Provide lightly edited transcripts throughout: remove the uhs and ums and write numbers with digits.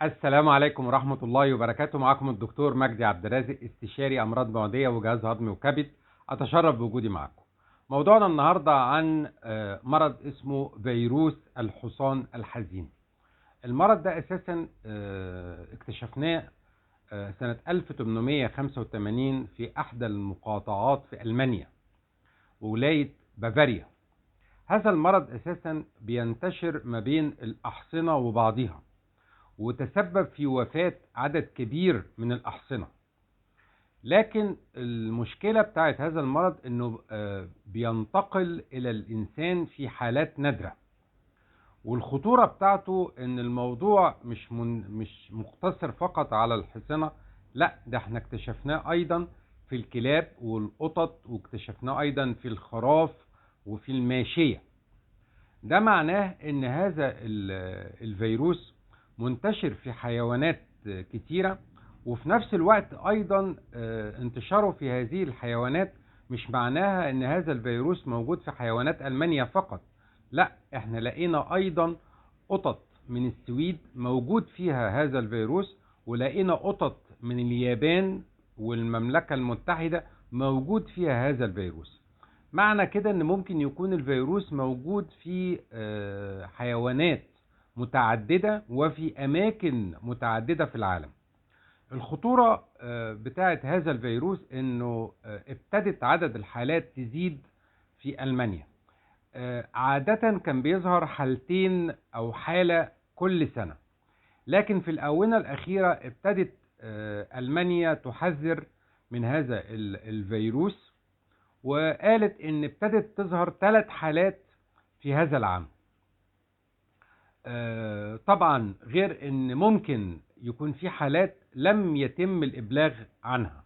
السلام عليكم ورحمة الله وبركاته. معكم الدكتور مجدي عبد الرازق، استشاري أمراض معدية وجهاز هضمي وكبد. أتشرف بوجودي معكم. موضوعنا النهاردة عن مرض اسمه فيروس الحصان الحزين. المرض ده أساسا اكتشفناه سنة 1885 في أحدى المقاطعات في ألمانيا، ولاية بافاريا. هذا المرض أساسا بينتشر ما بين الأحصنة وبعضها، وتسبب في وفاة عدد كبير من الأحصنة. لكن المشكلة بتاعت هذا المرض انه بينتقل الى الانسان في حالات نادرة، والخطورة بتاعته ان الموضوع مش مقتصر فقط على الحصنة. لا، ده احنا اكتشفناه ايضا في الكلاب والقطط، واكتشفناه ايضا في الخراف وفي الماشية. ده معناه ان هذا الفيروس منتشر في حيوانات كتيرة، وفي نفس الوقت ايضا انتشاره في هذه الحيوانات مش معناها ان هذا الفيروس موجود في حيوانات ألمانيا فقط. لا، احنا لقينا ايضا قطط من السويد موجود فيها هذا الفيروس، ولقينا قطط من اليابان والمملكة المتحدة موجود فيها هذا الفيروس. معنى كده ان ممكن يكون الفيروس موجود في حيوانات متعددة وفي اماكن متعددة في العالم. الخطورة بتاعت هذا الفيروس انه ابتدت عدد الحالات تزيد في ألمانيا. عادة كان بيظهر حالتين او حالة كل سنة، لكن في الآونة الأخيرة ابتدت ألمانيا تحذر من هذا الفيروس، وقالت ان ابتدت تظهر 3 حالات في هذا العام. طبعا غير ان ممكن يكون في حالات لم يتم الابلاغ عنها،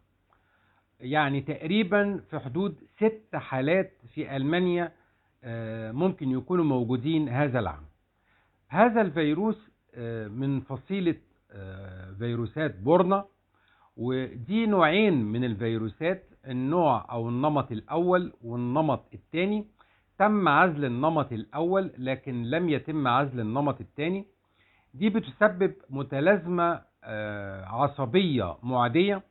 يعني تقريبا في حدود 6 حالات في ألمانيا ممكن يكونوا موجودين هذا العام. هذا الفيروس من فصيلة فيروسات بورنا، ودي نوعين من الفيروسات، النوع او النمط الاول والنمط الثاني. تم عزل النمط الاول لكن لم يتم عزل النمط الثاني. دي بتسبب متلازمة عصبية معدية،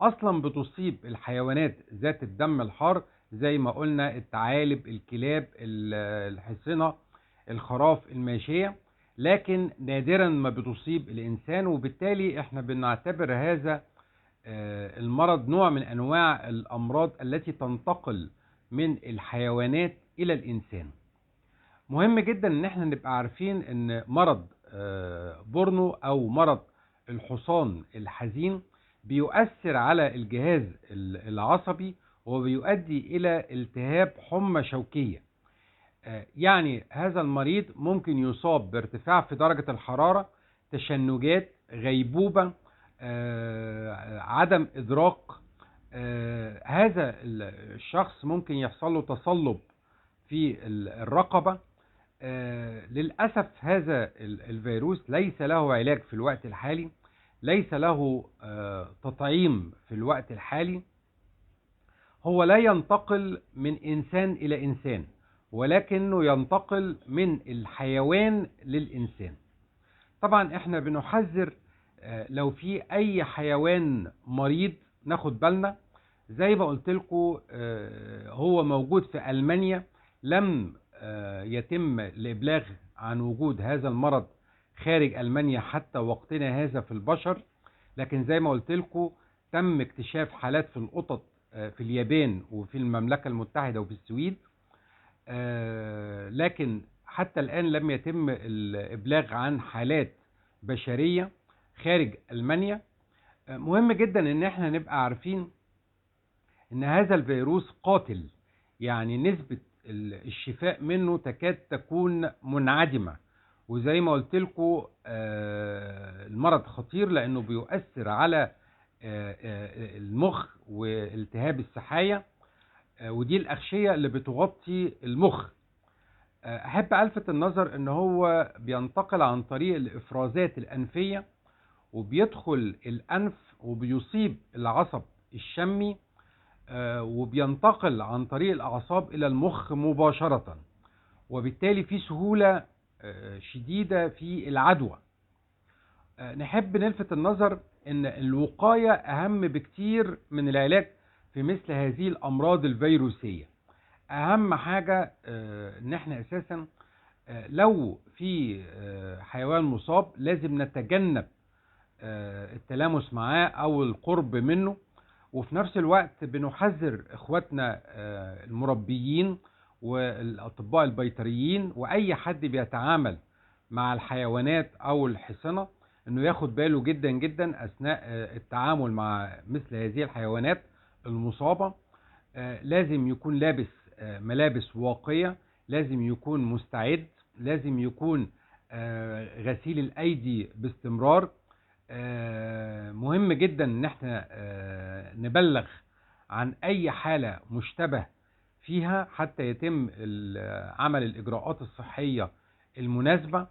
اصلا بتصيب الحيوانات ذات الدم الحار زي ما قلنا: الثعالب، الكلاب، الحصنة، الخراف، الماشية، لكن نادرا ما بتصيب الانسان. وبالتالي احنا بنعتبر هذا المرض نوع من انواع الامراض التي تنتقل من الحيوانات الى الانسان. مهم جدا ان احنا نبقى عارفين ان مرض بورنو او مرض الحصان الحزين بيؤثر على الجهاز العصبي، وبيؤدي الى التهاب حمى شوكية. يعني هذا المريض ممكن يصاب بارتفاع في درجة الحرارة، تشنجات، غيبوبة، عدم إدراك. هذا الشخص ممكن يحصل له تصلب في الرقبة. للأسف هذا الفيروس ليس له علاج في الوقت الحالي، ليس له تطعيم في الوقت الحالي. هو لا ينتقل من إنسان إلى إنسان، ولكنه ينتقل من الحيوان للإنسان. طبعا احنا بنحذر لو في اي حيوان مريض ناخد بالنا. زي ما قلت لكم هو موجود في ألمانيا، لم يتم الابلاغ عن وجود هذا المرض خارج ألمانيا حتى وقتنا هذا في البشر. لكن زي ما قلت لكم تم اكتشاف حالات في القطط في اليابان وفي المملكة المتحدة وفي السويد، لكن حتى الآن لم يتم الإبلاغ عن حالات بشرية خارج ألمانيا. مهم جدا ان احنا نبقى عارفين ان هذا الفيروس قاتل، يعني نسبة الشفاء منه تكاد تكون منعدمة. وزي ما قلت لكم المرض خطير لانه بيؤثر على المخ والتهاب السحايا، ودي الأغشية اللي بتغطي المخ. أحب ألفت النظر ان هو بينتقل عن طريق الإفرازات الأنفية، وبيدخل الأنف وبيصيب العصب الشمي، وبينتقل عن طريق الأعصاب إلى المخ مباشرة، وبالتالي في سهولة شديدة في العدوى. نحب نلفت النظر ان الوقاية اهم بكتير من العلاج في مثل هذه الامراض الفيروسية. اهم حاجة ان احنا اساسا لو في حيوان مصاب لازم نتجنب التلامس معاه او القرب منه، وفي نفس الوقت بنحذر اخواتنا المربيين والاطباء البيطريين واي حد بيتعامل مع الحيوانات او الحصنة انه ياخد باله جدا جدا اثناء التعامل مع مثل هذه الحيوانات المصابة. لازم يكون لابس ملابس واقية، لازم يكون مستعد، لازم يكون غسيل الايدي باستمرار. مهم جدا ان احنا نبلغ عن اي حالة مشتبه فيها حتى يتم عمل الاجراءات الصحية المناسبة.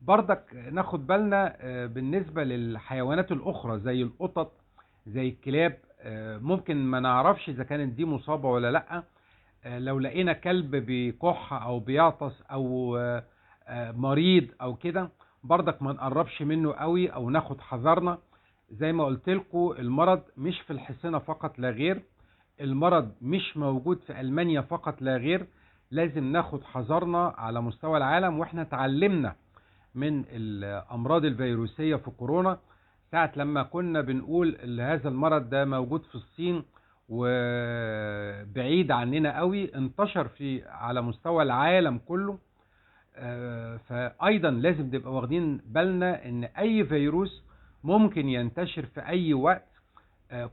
برضك ناخد بالنا بالنسبة للحيوانات الاخرى زي القطط زي الكلاب، ممكن ما نعرفش اذا كانت دي مصابة ولا لا. لو لقينا كلب بيكح او بيعطس او مريض او كده، برضك ما نقربش منه قوي او ناخد حذرنا. زي ما قلت لكم المرض مش في الحصينة فقط لا غير، المرض مش موجود في ألمانيا فقط لا غير. لازم ناخد حذرنا على مستوى العالم، واحنا اتعلمنا من الامراض الفيروسية في كورونا ساعة لما كنا بنقول ان هذا المرض ده موجود في الصين وبعيد عننا قوي، انتشر على مستوى العالم كله. فايضا لازم نبقى واخدين بالنا ان اي فيروس ممكن ينتشر في اي وقت.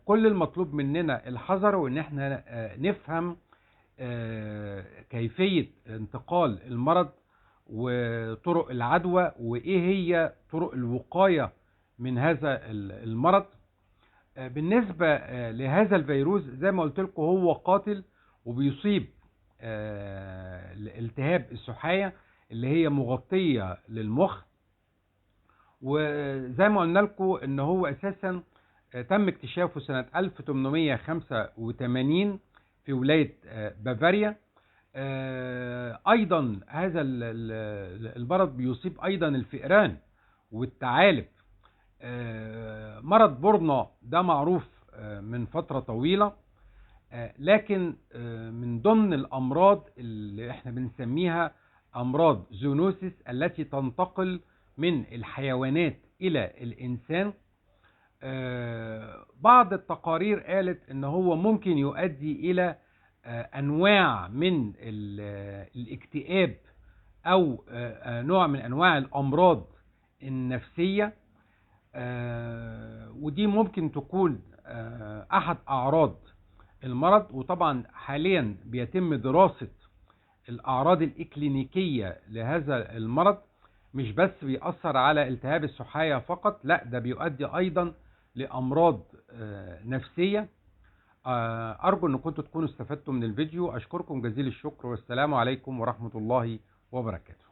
كل المطلوب مننا الحذر، وان احنا نفهم كيفية انتقال المرض وطرق العدوى وايه هي طرق الوقاية من هذا المرض. بالنسبة لهذا الفيروس زي ما قلت لكم هو قاتل وبيصيب التهاب السحاية اللي هي مغطية للمخ. وزي ما قلنا لكم ان هو اساسا تم اكتشافه سنة 1885 في ولاية بافاريا. ايضا هذا المرض بيصيب ايضا الفئران والثعالب. مرض بورنا ده معروف من فترة طويلة، لكن من ضمن الأمراض اللي احنا بنسميها أمراض زونوسيس التي تنتقل من الحيوانات إلى الإنسان. بعض التقارير قالت إن هو ممكن يؤدي إلى أنواع من الاكتئاب أو نوع من أنواع الأمراض النفسية، ودي ممكن تكون أحد أعراض المرض. وطبعا حاليا بيتم دراسة الأعراض الإكلينيكية لهذا المرض، مش بس بيأثر على التهاب السحاية فقط، لا ده بيؤدي أيضا لأمراض نفسية. أرجو أن كنتوا تكونوا استفدتوا من الفيديو. أشكركم جزيل الشكر، والسلام عليكم ورحمة الله وبركاته.